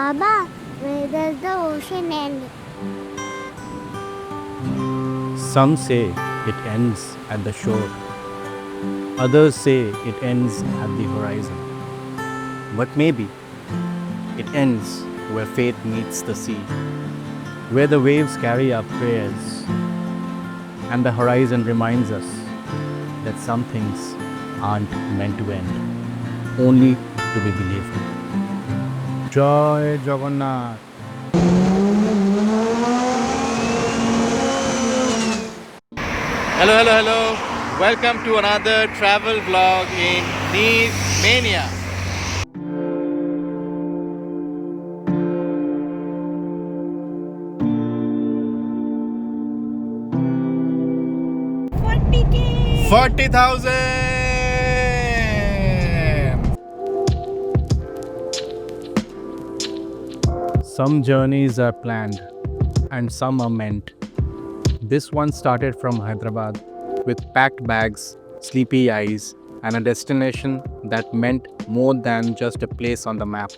Baba, where does the ocean end? Some say it ends at the shore. Others say it ends at the horizon. But maybe it ends where faith meets the sea, where the waves carry our prayers, and the horizon reminds us that some things aren't meant to end, only to be believed. Jai Jagannath. Hello, hello, hello. Welcome to another travel vlog in Nice Mania. $40,000. 40,000. Some journeys are planned and some are meant. This one started from Hyderabad with packed bags, sleepy eyes, and a destination that meant more than just a place on the map.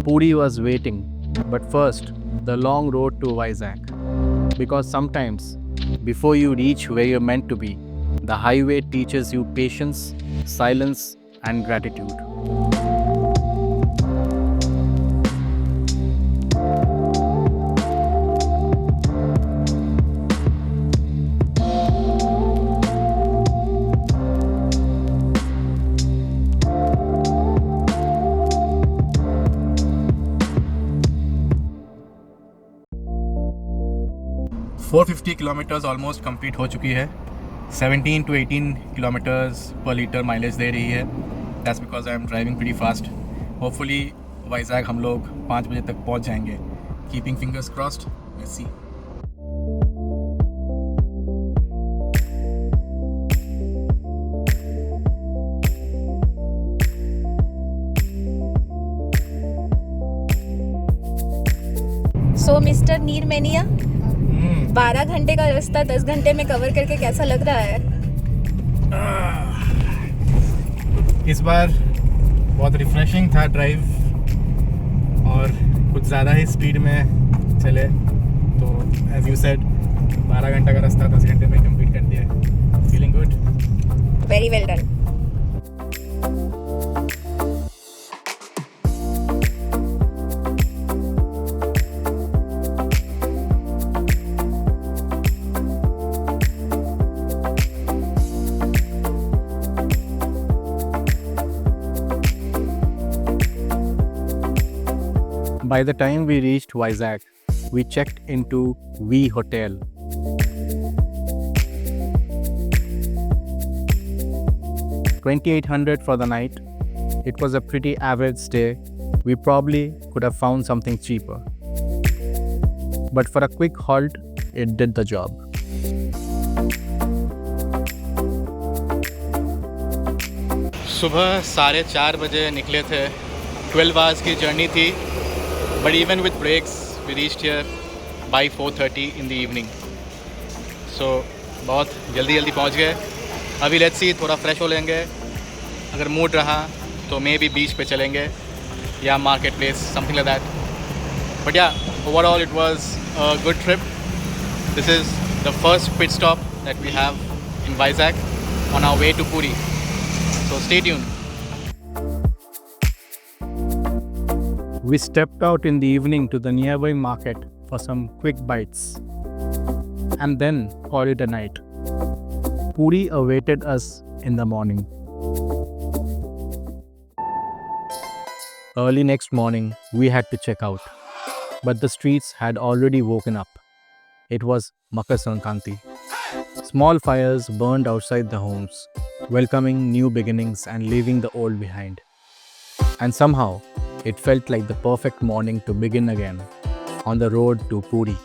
Puri was waiting, but first, the long road to Vizag. Because sometimes, before you reach where you're meant to be, the highway teaches you patience, silence, and gratitude. $450 kilometres almost complete हो चुकी है. 17 to 18 kilometers per liter mileage दे रही है. That's because I am driving pretty fast. Hopefully Vizag हम लोग 5 बजे तक पहुंच जाएंगे. Keeping fingers crossed. Let's see. So mister नीर मेनिया, 12 घंटे का रास्ता 10 घंटे में कवर करके कैसा लग रहा है? इस बार बहुत रिफ्रेशिंग था ड्राइव, और कुछ ज़्यादा ही स्पीड में चले, तो एज यू सेड 12 घंटा का रास्ता 10 घंटे में कंप्लीट कर दिया है. Feeling good. Very well done. By the time we reached Vizag, we checked into V Hotel. $2,800 for the night. It was a pretty average stay. We probably could have found something cheaper. But for a quick halt, it did the job. सुबह 4:30 बजे निकले थे. 12 hours की journey थी. But even with breaks, we reached here by 4:30 in the evening. So बहुत जल्दी पहुंच गए. अभी लेट्स सी, थोड़ा फ्रेश हो लेंगे. अगर मूड रहा तो मे बी बीच पे चलेंगे या market place, something like that. But yeah, overall it was a good trip. This is the first pit stop that we have in Vizag on our way to Puri. So stay tuned. We stepped out in the evening to the nearby market for some quick bites and then called it a night. Puri awaited us in the morning. Early next morning, we had to check out, but the streets had already woken up. It was Makar Sankranti. Small fires burned outside the homes, welcoming new beginnings and leaving the old behind. And somehow, it felt like the perfect morning to begin again on the road to Puri.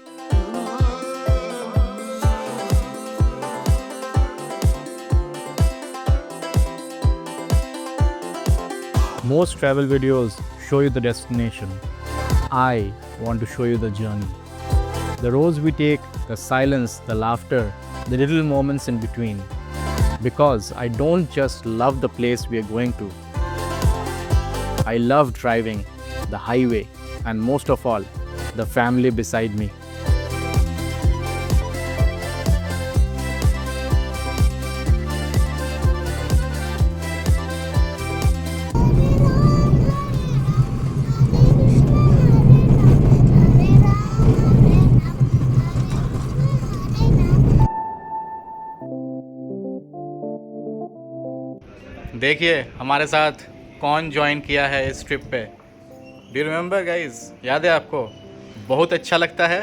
Most travel videos show you the destination. I want to show you the journey. The roads we take, the silence, the laughter, the little moments in between. Because I don't just love the place we are going to. I love driving, the highway, and most of all, the family beside me. देखिए हमारे साथ कौन join किया है इस trip पे। Do remember guys, याद है आपको? बहुत अच्छा लगता है।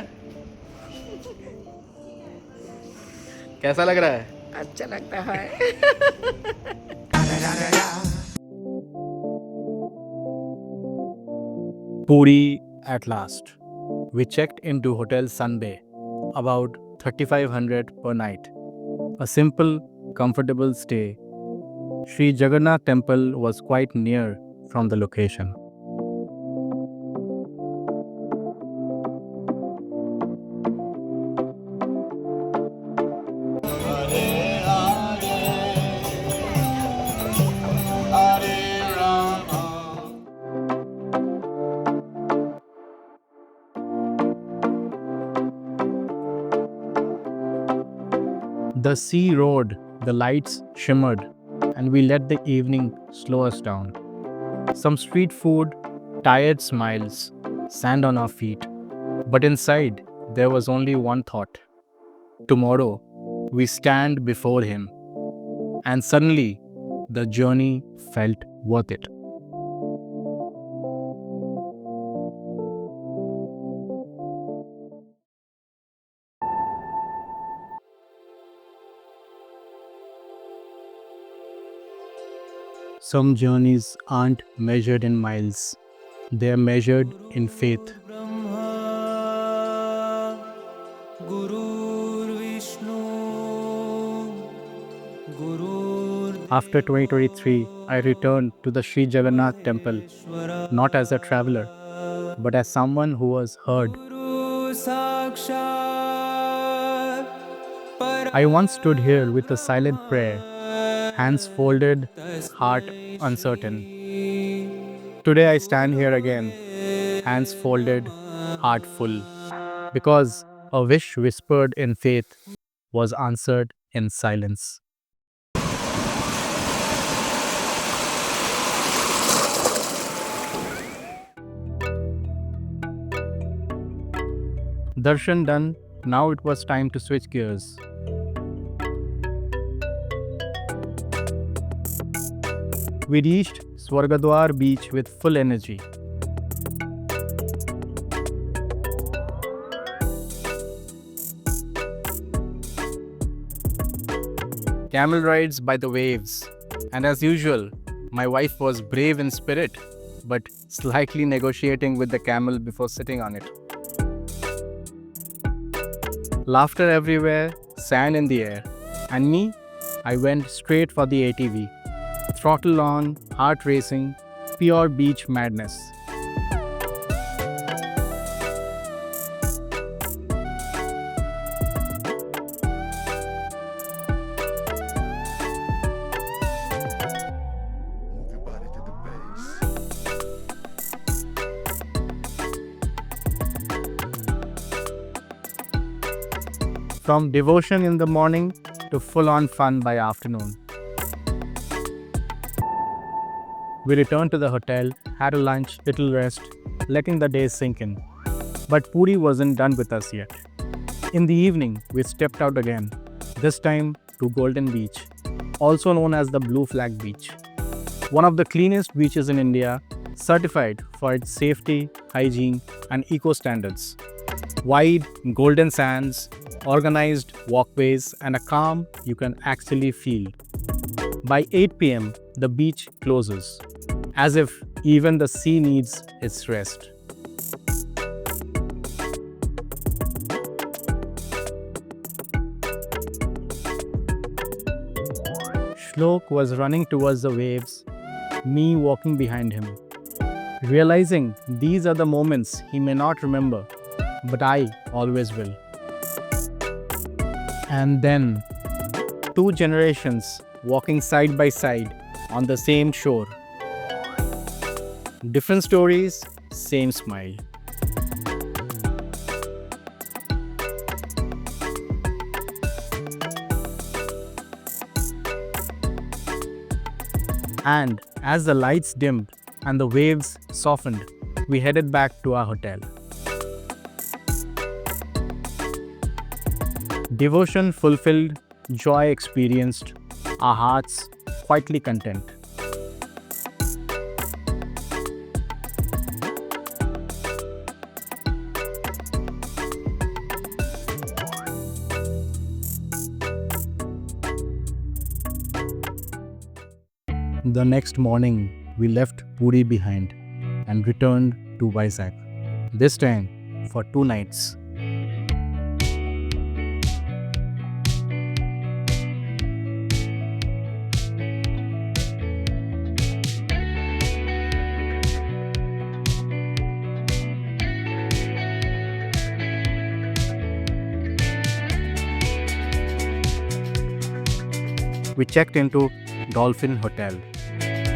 कैसा लग रहा है? अच्छा लगता है। Puri at last. We checked into Hotel Sunbay, about 3500 per night. A simple, comfortable stay. Shree Jagannath Temple was quite near from the location. The sea roared, the lights shimmered, and we let the evening slow us down. Some street food, tired smiles, sand on our feet. But inside, there was only one thought. Tomorrow, we stand before Him. And suddenly, the journey felt worth it. Some journeys aren't measured in miles, they're measured in faith. After 2023, I returned to the Shree Jagannath Temple, not as a traveler, but as someone who was heard. I once stood here with a silent prayer, hands folded, heart uncertain. Today I stand here again, hands folded, heart full, because a wish whispered in faith was answered in silence. Darshan done, now it was time to switch gears. We reached Swargadwar Beach with full energy. Camel rides by the waves, and as usual, my wife was brave in spirit, but slightly negotiating with the camel before sitting on it. Laughter everywhere, sand in the air, and me, I went straight for the ATV. Throttle on, heart racing, pure beach madness. From devotion in the morning to full-on fun by afternoon. We returned to the hotel, had a lunch, little rest, letting the day sink in. But Puri wasn't done with us yet. In the evening, we stepped out again, this time to Golden Beach, also known as the Blue Flag Beach. One of the cleanest beaches in India, certified for its safety, hygiene, and eco standards. Wide, golden sands, organized walkways, and a calm you can actually feel. By 8 p.m., the beach closes, as if even the sea needs its rest. Shlok was running towards the waves, me walking behind him. Realizing these are the moments he may not remember, but I always will. And then, two generations walking side by side on the same shore. Different stories, same smile. And as the lights dimmed and the waves softened, we headed back to our hotel. Devotion fulfilled, joy experienced, our hearts quietly content. The next morning, we left Puri behind and returned to Vizag, this time for 2 nights. We checked into Dolphin Hotel,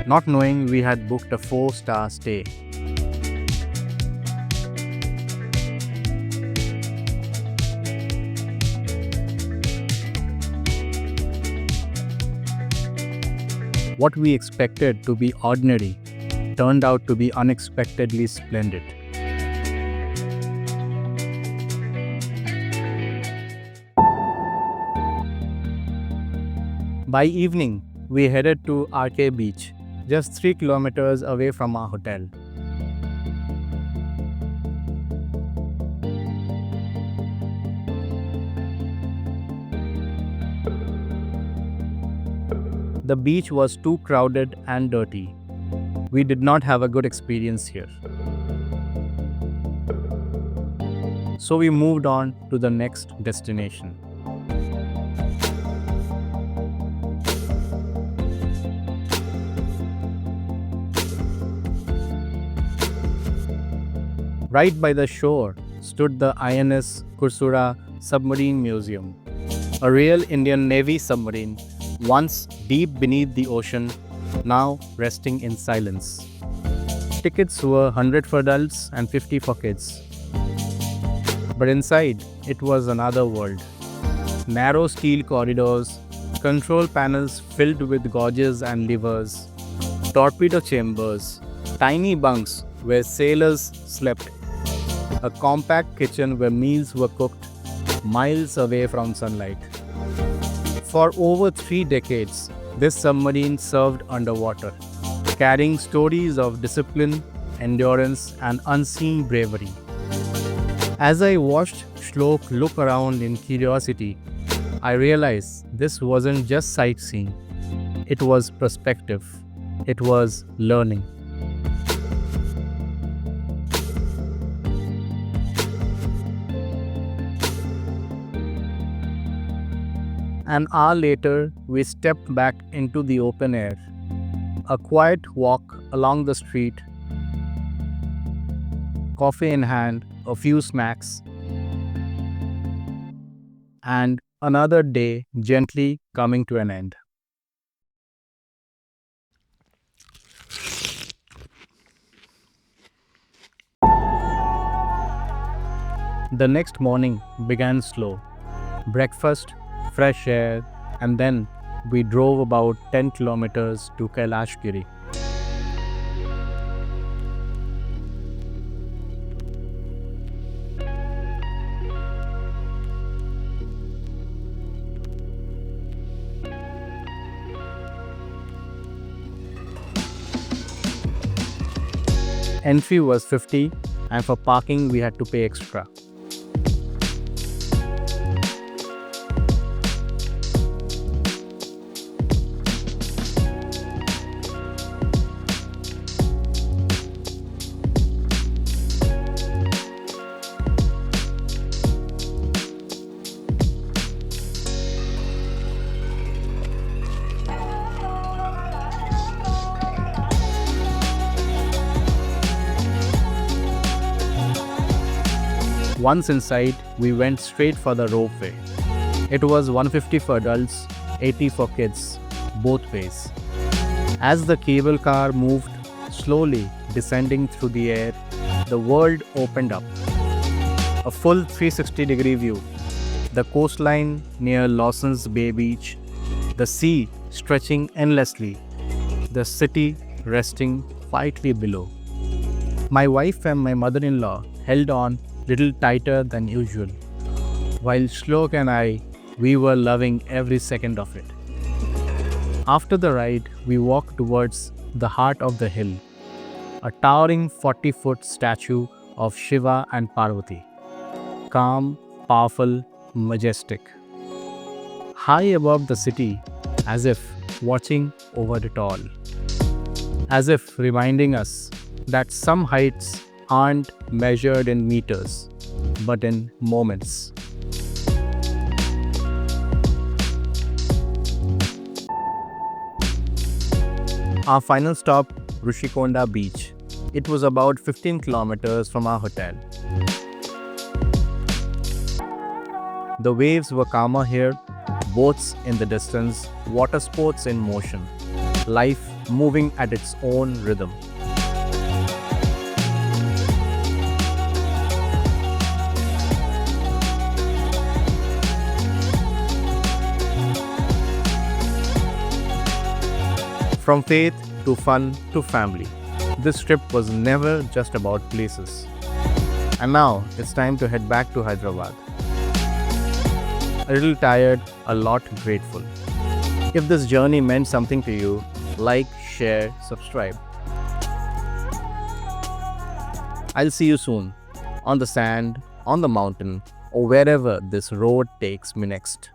not knowing we had booked a 4-star stay. What we expected to be ordinary turned out to be unexpectedly splendid. By evening, we headed to RK Beach, just 3 kilometers away from our hotel. The beach was too crowded and dirty. We did not have a good experience here. So we moved on to the next destination. Right by the shore stood the INS Kursura Submarine Museum, a real Indian Navy submarine, once deep beneath the ocean, now resting in silence. Tickets were 100 for adults and 50 for kids. But inside, it was another world. Narrow steel corridors, control panels filled with gauges and levers, torpedo chambers, tiny bunks where sailors slept, a compact kitchen where meals were cooked miles away from sunlight. For over 3 decades, this submarine served underwater, carrying stories of discipline, endurance, and unseen bravery. As I watched Shlok look around in curiosity, I realized this wasn't just sightseeing. It was perspective. It was learning. An hour later, we stepped back into the open air. A quiet walk along the street, coffee in hand, a few snacks, and another day gently coming to an end. The next morning began slow. Breakfast, fresh air, and then we drove about 10 kilometers to Kailasagiri. Entry was 50, and for parking we had to pay extra. Once inside, we went straight for the ropeway. It was 150 for adults, 80 for kids, both ways. As the cable car moved slowly descending through the air, the world opened up. A full 360-degree view. The coastline near Lawson's Bay Beach, the sea stretching endlessly, the city resting quietly below. My wife and my mother-in-law held on little tighter than usual, while Shlok and I, we were loving every second of it. After the ride, we walked towards the heart of the hill, a towering 40-foot statue of Shiva and Parvati. Calm, powerful, majestic. High above the city, as if watching over it all. As if reminding us that some heights aren't measured in meters, but in moments. Our final stop, Rushikonda Beach. It was about 15 kilometers from our hotel. The waves were calmer here, boats in the distance, water sports in motion, life moving at its own rhythm. From faith to fun to family, this trip was never just about places. And now it's time to head back to Hyderabad. A little tired, a lot grateful. If this journey meant something to you, like, share, subscribe. I'll see you soon, on the sand, on the mountain, or wherever this road takes me next.